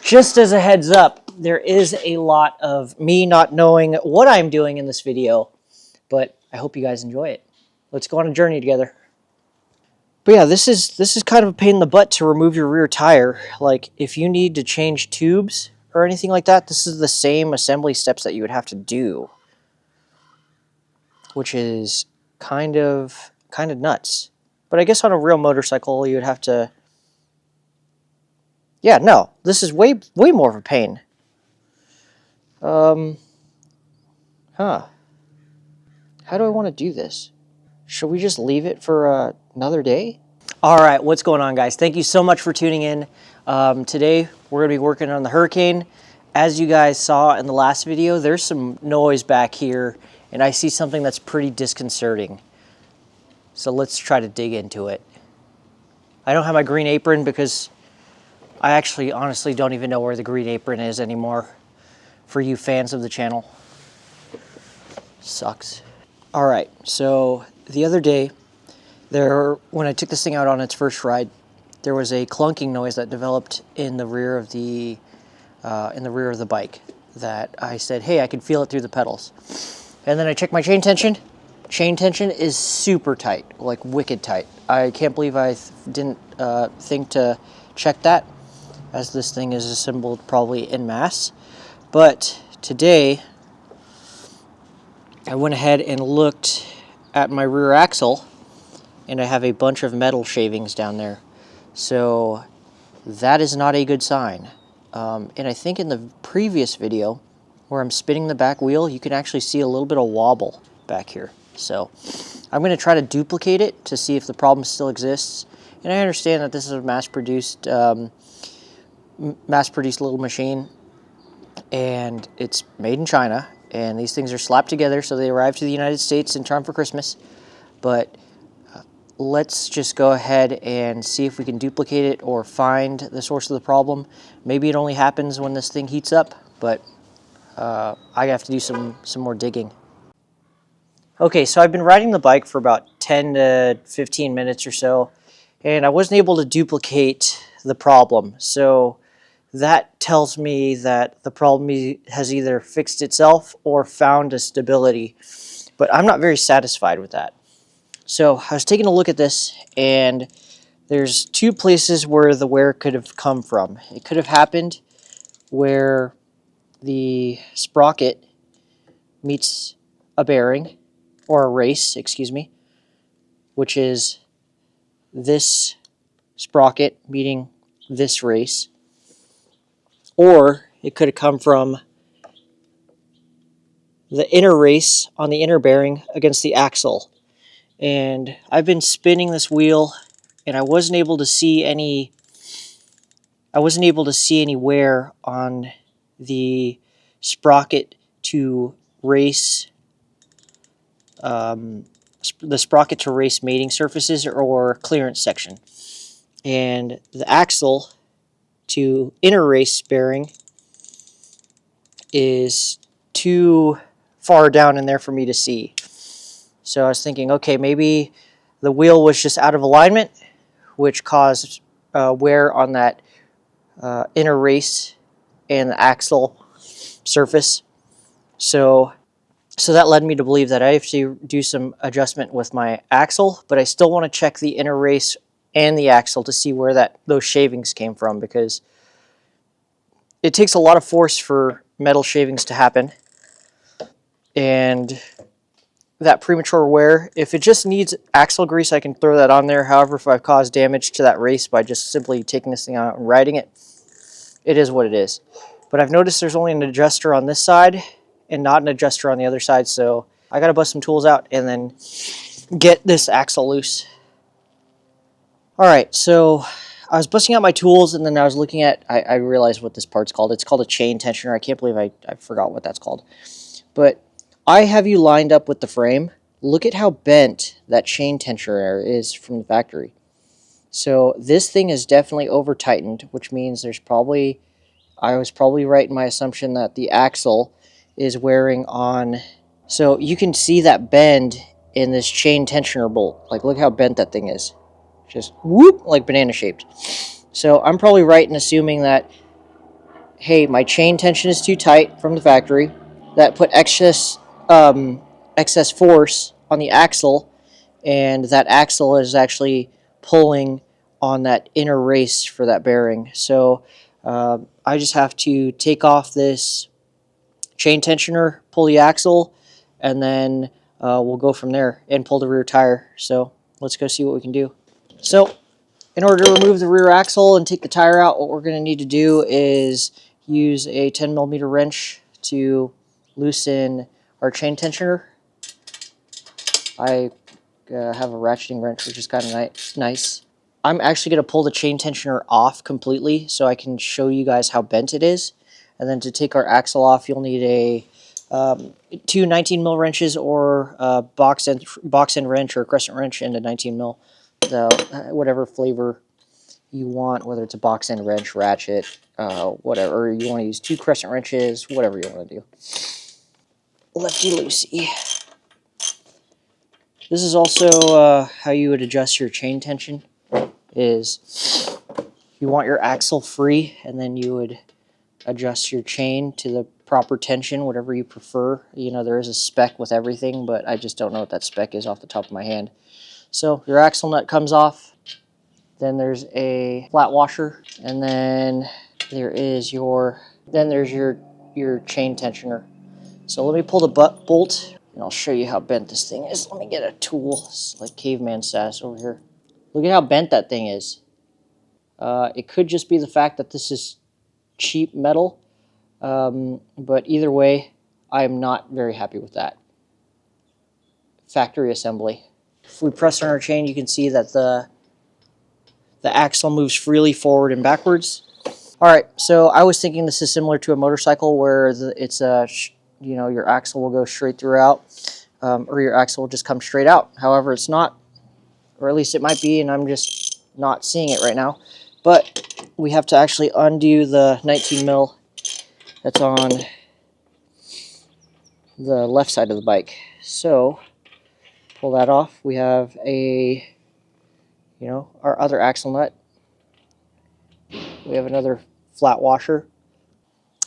Just as a heads up, there is a lot of me not knowing what I'm doing in this video, but I hope you guys enjoy it. Let's go on a journey together. But yeah, this is kind of a pain in the butt to remove your rear tire. Like, if you need to change tubes or anything like that, this is the same assembly steps that you would have to do, which is kind of nuts. But I guess on a real motorcycle, you would have to... Yeah, no, this is way more of a pain. How do I want to do this? Should we just leave it for another day? All right, what's going on, guys? Thank you so much for tuning in. Today, we're going to be working on the Hurricane. As you guys saw in the last video, there's some noise back here, and I see something that's pretty disconcerting. So let's try to dig into it. I don't have my green apron because I actually honestly don't even know where the green apron is anymore for you fans of the channel. Sucks. All right, so the other day, when I took this thing out on its first ride, there was a clunking noise that developed in the rear of the bike that I said, hey, I can feel it through the pedals. And then I checked my chain tension. Chain tension is super tight, like wicked tight. I can't believe I didn't think to check that, as this thing is assembled probably en masse. But today, I went ahead and looked at my rear axle, and I have a bunch of metal shavings down there. So that is not a good sign. And I think in the previous video, where I'm spinning the back wheel, you can actually see a little bit of wobble back here. So I'm going to try to duplicate it to see if the problem still exists. And I understand that this is a mass-produced little machine, and it's made in China, and these things are slapped together so they arrive to the United States in time for Christmas. But let's just go ahead and see if we can duplicate it or find the source of the problem. Maybe it only happens when this thing heats up, but I have to do some more digging. Okay, so I've been riding the bike for about 10 to 15 minutes or so, and I wasn't able to duplicate the problem. So that tells me that the problem has either fixed itself or found a stability, but I'm not very satisfied with that. So I was taking a look at this, and there's two places where the wear could have come from. It could have happened where the sprocket meets a bearing, or a race, excuse me, which is this sprocket meeting this race. Or it could have come from the inner race on the inner bearing against the axle. And I've been spinning this wheel, and I wasn't able to see any wear on the sprocket to race mating surfaces or clearance section. And the axle to inner race bearing is too far down in there for me to see. So I was thinking, okay, maybe the wheel was just out of alignment, which caused wear on that inner race and the axle surface. So that led me to believe that I have to do some adjustment with my axle, but I still want to check the inner race and the axle to see where those shavings came from, because it takes a lot of force for metal shavings to happen. And that premature wear, if it just needs axle grease, I can throw that on there. However, if I've caused damage to that race by just simply taking this thing out and riding it, it is what it is. But I've noticed there's only an adjuster on this side and not an adjuster on the other side, so I gotta bust some tools out and then get this axle loose. Alright, so I was busting out my tools, and then I was looking at, I realized what this part's called. It's called a chain tensioner. I can't believe I forgot what that's called. But I have you lined up with the frame. Look at how bent that chain tensioner is from the factory. So this thing is definitely over tightened, which means I was probably right in my assumption that the axle is wearing on. So you can see that bend in this chain tensioner bolt. Like, look how bent that thing is. Just whoop, like banana shaped. So I'm probably right in assuming that hey, my chain tension is too tight from the factory. That put excess force on the axle, and that axle is actually pulling on that inner race for that bearing. So I just have to take off this chain tensioner, pull the axle, and then we'll go from there and pull the rear tire. So let's go see what we can do. So in order to remove the rear axle and take the tire out, what we're going to need to do is use a 10mm wrench to loosen our chain tensioner. I have a ratcheting wrench, which is kind of nice. I'm actually going to pull the chain tensioner off completely so I can show you guys how bent it is. And then to take our axle off, you'll need a two 19mm wrenches or a box end wrench or a crescent wrench and a 19mm. So whatever flavor you want, whether it's a box end wrench, ratchet, whatever. Or you want to use two crescent wrenches, whatever you want to do. Lefty loosey. This is also how you would adjust your chain tension. Is you want your axle free, and then you would adjust your chain to the proper tension, whatever you prefer. You know, there is a spec with everything, but I just don't know what that spec is off the top of my hand. So your axle nut comes off, then there's a flat washer, and then there's your chain tensioner. So let me pull the bolt, and I'll show you how bent this thing is. Let me get a tool. It's like caveman sass over here. Look at how bent that thing is. It could just be the fact that this is cheap metal, but either way, I am not very happy with that. Factory assembly. If we press on our chain, you can see that the axle moves freely forward and backwards. All right, so I was thinking this is similar to a motorcycle where it's a, you know, your axle will go straight throughout, or your axle will just come straight out. However, it's not, or at least it might be, and I'm just not seeing it right now. But we have to actually undo the 19mm that's on the left side of the bike. So pull that off. We have a, you know, our other axle nut. We have another flat washer.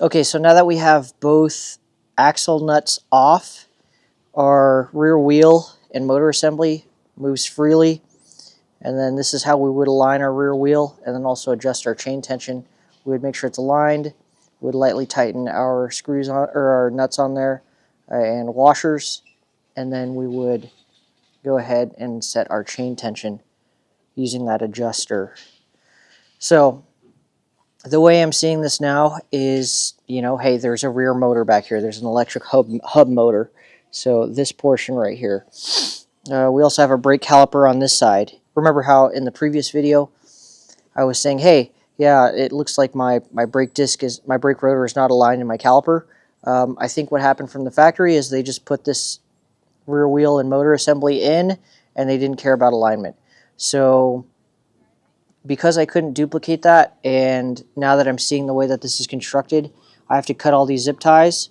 Okay, so now that we have both axle nuts off, our rear wheel and motor assembly moves freely. And then this is how we would align our rear wheel and then also adjust our chain tension. We would make sure it's aligned. We would lightly tighten our screws on, or our nuts on there and washers. And then we would go ahead and set our chain tension using that adjuster. So the way I'm seeing this now is, you know, hey, there's a rear motor back here. There's an electric hub motor. So this portion right here. We also have a brake caliper on this side. Remember how in the previous video I was saying, hey, yeah, it looks like my brake rotor is not aligned in my caliper. I think what happened from the factory is they just put this rear wheel and motor assembly in and they didn't care about alignment. So because I couldn't duplicate that, and now that I'm seeing the way that this is constructed, I have to cut all these zip ties,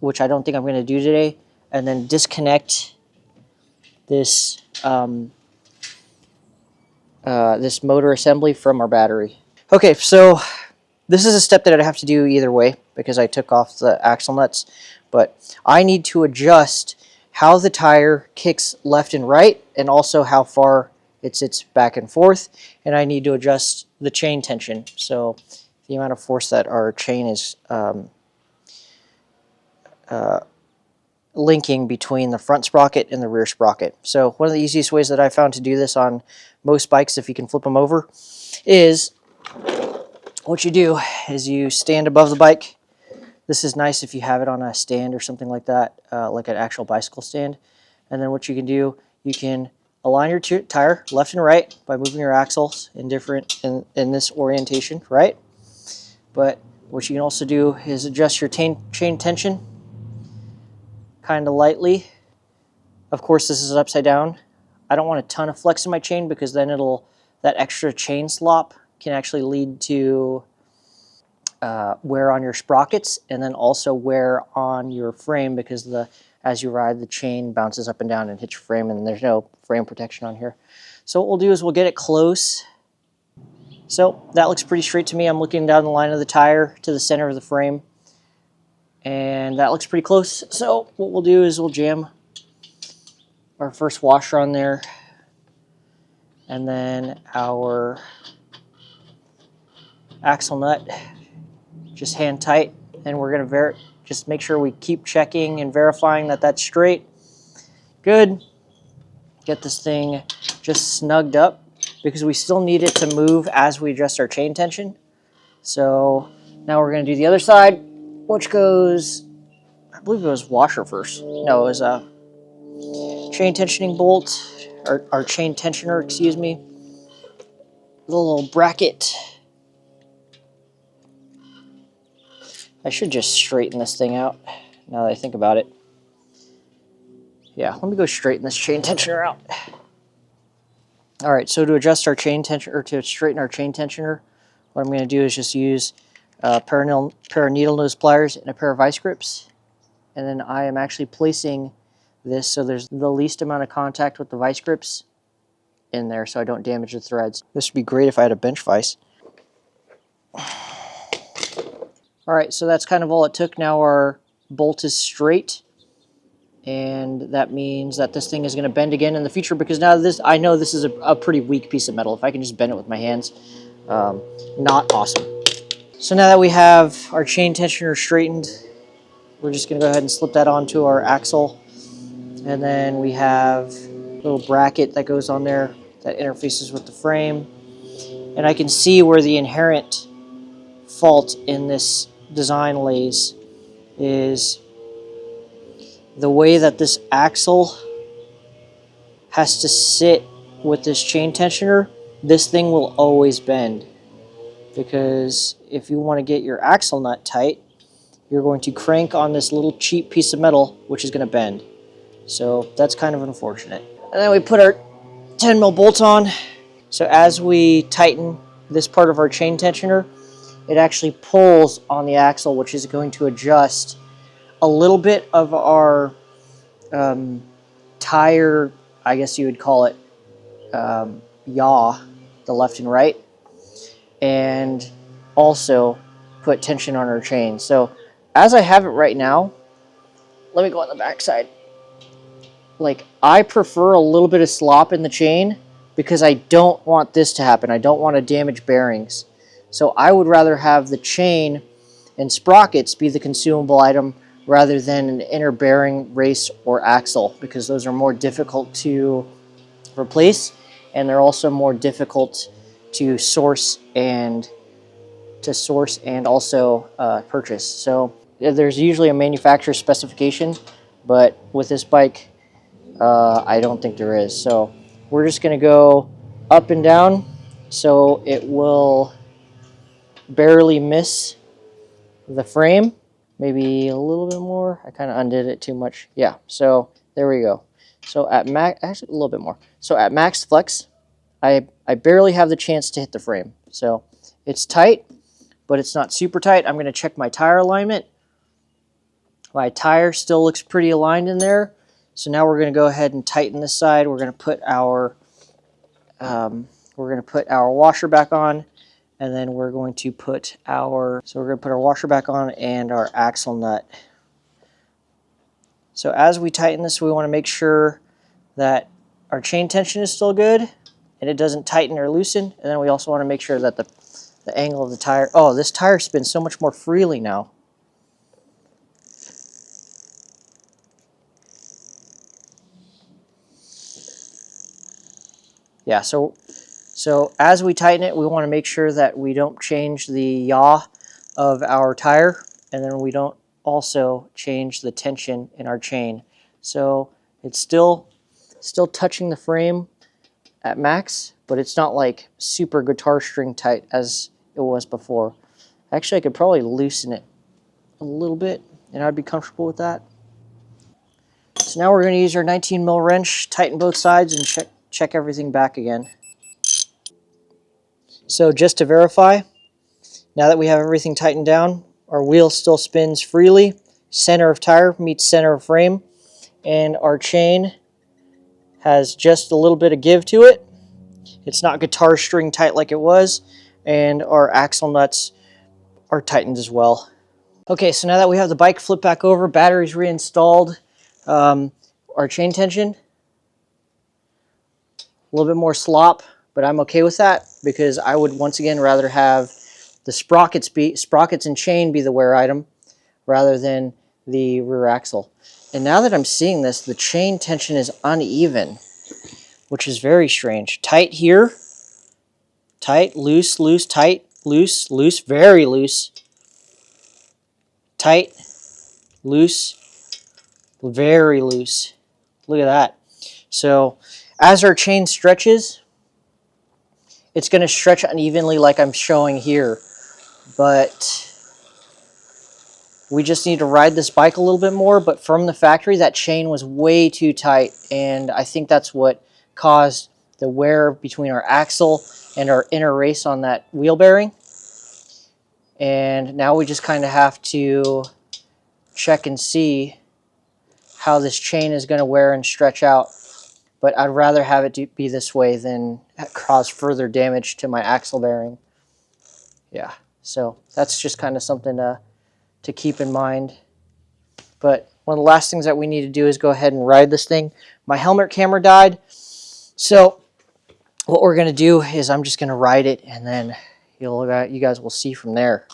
which I don't think I'm going to do today, and then disconnect this this motor assembly from our battery. Okay, so this is a step that I'd have to do either way because I took off the axle nuts, but I need to adjust how the tire kicks left and right and also how far it sits back and forth, and I need to adjust the chain tension, so the amount of force that our chain is linking between the front sprocket and the rear sprocket. So one of the easiest ways that I found to do this on most bikes, if you can flip them over, is what you do is you stand above the bike. This is nice if you have it on a stand or something like that, like an actual bicycle stand. And then what you can do, you can align your tire left and right by moving your axles in this orientation, right? But what you can also do is adjust your chain tension kind of lightly. Of course, this is upside down. I don't want a ton of flex in my chain because then that extra chain slop can actually lead to wear on your sprockets and then also wear on your frame because as you ride, the chain bounces up and down and hits your frame, and there's no frame protection on here. So what we'll do is we'll get it close So that looks pretty straight to me. I'm looking down the line of the tire to the center of the frame, and that looks pretty close. So what we'll do is we'll jam our first washer on there, and then our axle nut, just hand tight, and we're going to just make sure we keep checking and verifying that that's straight. Good. Get this thing just snugged up, because we still need it to move as we adjust our chain tension. So now we're going to do the other side, which goes, I believe it was washer first. No, it was a chain tensioning bolt, or our chain tensioner, excuse me. Little bracket. I should just straighten this thing out now that I think about it. Yeah, let me go straighten this chain tensioner out. All right, so to adjust our chain tensioner, or to straighten our chain tensioner, what I'm going to do is just use a pair of needle nose pliers and a pair of vice grips. And then I am actually placing this so there's the least amount of contact with the vice grips in there so I don't damage the threads. This would be great if I had a bench vise. All right, so that's kind of all it took. Now our bolt is straight, and that means that this thing is going to bend again in the future, because now I know this is a pretty weak piece of metal. If I can just bend it with my hands, not awesome. So now that we have our chain tensioner straightened, we're just going to go ahead and slip that onto our axle. And then we have a little bracket that goes on there that interfaces with the frame. And I can see where the inherent fault in this design lays is the way that this axle has to sit with this chain tensioner. This thing will always bend, because if you want to get your axle nut tight, you're going to crank on this little cheap piece of metal, which is going to bend. So that's kind of unfortunate. And then we put our 10mm bolt on. So as we tighten this part of our chain tensioner, it actually pulls on the axle, which is going to adjust a little bit of our tire, I guess you would call it, yaw, the left and right, and also put tension on our chain. So as I have it right now, let me go on the back side. Like, I prefer a little bit of slop in the chain because I don't want this to happen. I don't want to damage bearings. So I would rather have the chain and sprockets be the consumable item rather than an inner bearing, race, or axle, because those are more difficult to replace, and they're also more difficult to source and also purchase. So there's usually a manufacturer specification, but with this bike, I don't think there is. So we're just going to go up and down so it will barely miss the frame. Maybe a little bit more. I kind of undid it too much. Yeah, so there we go. So at max, actually a little bit more. So at max flex, I barely have the chance to hit the frame. So it's tight, but it's not super tight. I'm going to check my tire alignment. My tire still looks pretty aligned in there. So now we're going to go ahead and tighten this side. We're going to put our washer back on, and then we're going to put our washer back on and our axle nut. So as we tighten this, we want to make sure that our chain tension is still good and it doesn't tighten or loosen. And then we also want to make sure that the angle of the tire, oh, this tire spins so much more freely now. Yeah, so as we tighten it, we want to make sure that we don't change the yaw of our tire, and then we don't also change the tension in our chain. So it's still touching the frame at max, but it's not like super guitar string tight as it was before. Actually, I could probably loosen it a little bit, and I'd be comfortable with that. So now we're going to use our 19mm wrench, tighten both sides, and check everything back again. So just to verify, now that we have everything tightened down, our wheel still spins freely, center of tire meets center of frame, and our chain has just a little bit of give to it. It's not guitar string tight like it was, and our axle nuts are tightened as well. Okay, so now that we have the bike flipped back over, batteries reinstalled, our chain tension, a little bit more slop, but I'm okay with that because I would once again rather have the sprockets and chain be the wear item rather than the rear axle. And now that I'm seeing this, the chain tension is uneven, which is very strange. Tight here, tight, loose, loose, tight, loose, loose, very loose, tight, loose, very loose. Look at that. So as our chain stretches, it's going to stretch unevenly like I'm showing here. But we just need to ride this bike a little bit more. But from the factory, that chain was way too tight. And I think that's what caused the wear between our axle and our inner race on that wheel bearing. And now we just kind of have to check and see how this chain is going to wear and stretch out. But I'd rather have it be this way than cause further damage to my axle bearing. Yeah, so that's just kind of something to keep in mind. But one of the last things that we need to do is go ahead and ride this thing. My helmet camera died, so what we're going to do is I'm just going to ride it, and then you guys will see from there.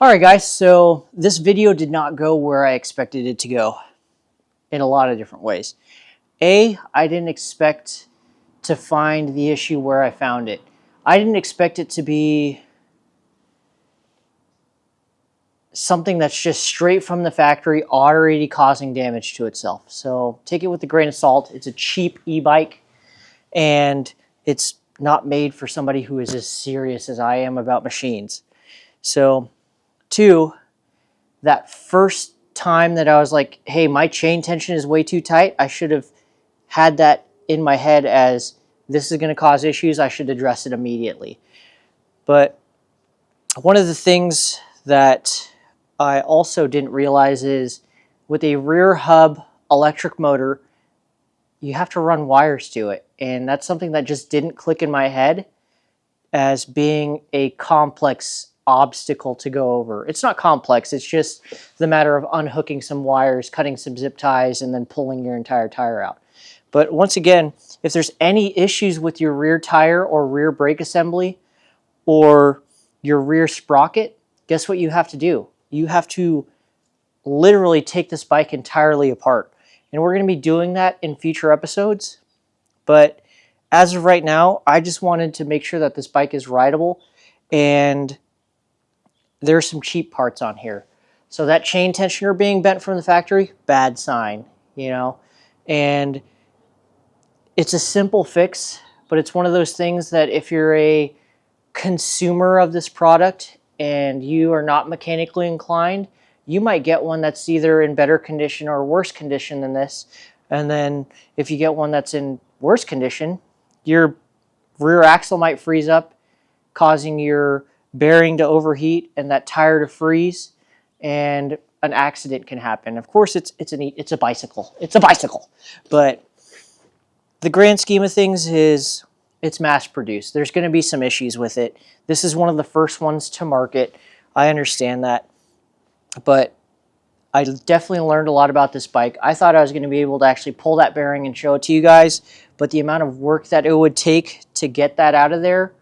Alright guys, so this video did not go where I expected it to go in a lot of different ways. I didn't expect to find the issue where I found it. I didn't expect it to be something that's just straight from the factory already causing damage to itself. So take it with a grain of salt. It's a cheap e-bike and it's not made for somebody who is as serious as I am about machines. So 2, that first time that I was like, hey, my chain tension is way too tight, I should have had that in my head as this is going to cause issues, I should address it immediately. But one of the things that I also didn't realize is with a rear hub electric motor, you have to run wires to it. And that's something that just didn't click in my head as being a complex obstacle to go over. It's not complex, it's just the matter of unhooking some wires, cutting some zip ties, and then pulling your entire tire out. But once again, if there's any issues with your rear tire or rear brake assembly or your rear sprocket, guess what you have to do? You have to literally take this bike entirely apart. And we're going to be doing that in future episodes. But as of right now, I just wanted to make sure that this bike is rideable, and there's some cheap parts on here. So that chain tensioner being bent from the factory, bad sign, you know. And it's a simple fix, but it's one of those things that if you're a consumer of this product and you are not mechanically inclined, you might get one that's either in better condition or worse condition than this. And then if you get one that's in worse condition, your rear axle might freeze up, causing your bearing to overheat and that tire to freeze, and an accident can happen. Of course, it's a bicycle. It's a bicycle. But the grand scheme of things is it's mass produced. There's going to be some issues with it. This is one of the first ones to market. I understand that. But I definitely learned a lot about this bike. I thought I was going to be able to actually pull that bearing and show it to you guys, but the amount of work that it would take to get that out of there,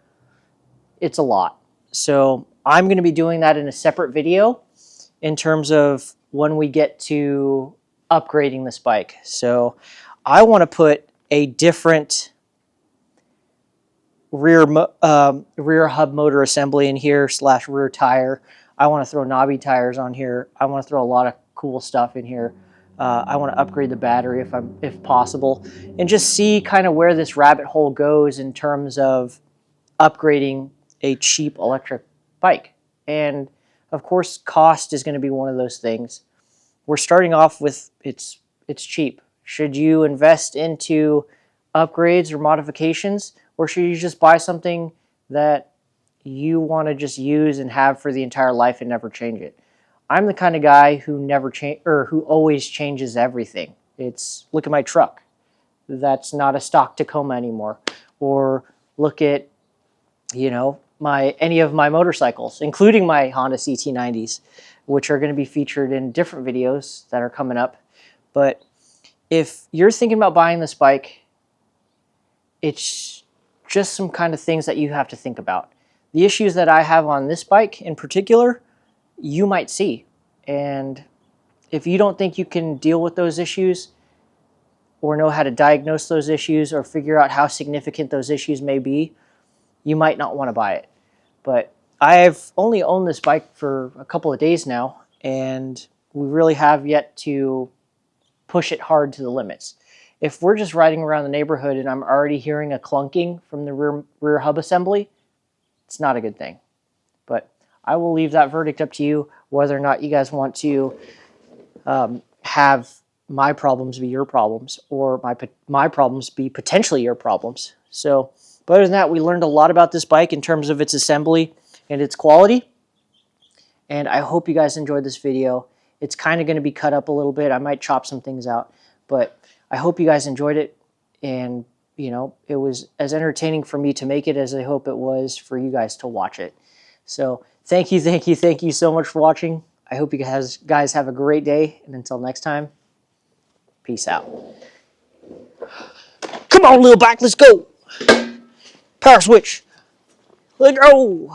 it's a lot. So I'm going to be doing that in a separate video in terms of when we get to upgrading this bike. So I want to put a different rear hub motor assembly in here / rear tire. I want to throw knobby tires on here. I want to throw a lot of cool stuff in here. I want to upgrade the battery if possible, and just see kind of where this rabbit hole goes in terms of upgrading a cheap electric bike. And of course, cost is going to be one of those things. We're starting off with it's cheap. Should you invest into upgrades or modifications, or should you just buy something that you want to just use and have for the entire life and never change it? I'm the kind of guy who never change or who always changes everything. It's look at my truck. That's not a stock Tacoma anymore. Or look at, you know, any of my motorcycles, including my Honda CT90s, which are going to be featured in different videos that are coming up. But if you're thinking about buying this bike, it's just some kind of things that you have to think about. The issues that I have on this bike in particular, you might see. And if you don't think you can deal with those issues or know how to diagnose those issues or figure out how significant those issues may be, you might not want to buy it. But I've only owned this bike for a couple of days now, and we really have yet to push it hard to the limits. If we're just riding around the neighborhood and I'm already hearing a clunking from the rear hub assembly, it's not a good thing. But I will leave that verdict up to you, whether or not you guys want to have my problems be your problems, or my problems be potentially your problems. So, but other than that, we learned a lot about this bike in terms of its assembly and its quality. And I hope you guys enjoyed this video. It's kind of going to be cut up a little bit. I might chop some things out, but I hope you guys enjoyed it. And, you know, it was as entertaining for me to make it as I hope it was for you guys to watch it. So thank you so much for watching. I hope you guys have a great day. And until next time, peace out. Come on, little bike, let's go. Power switch. Let's go.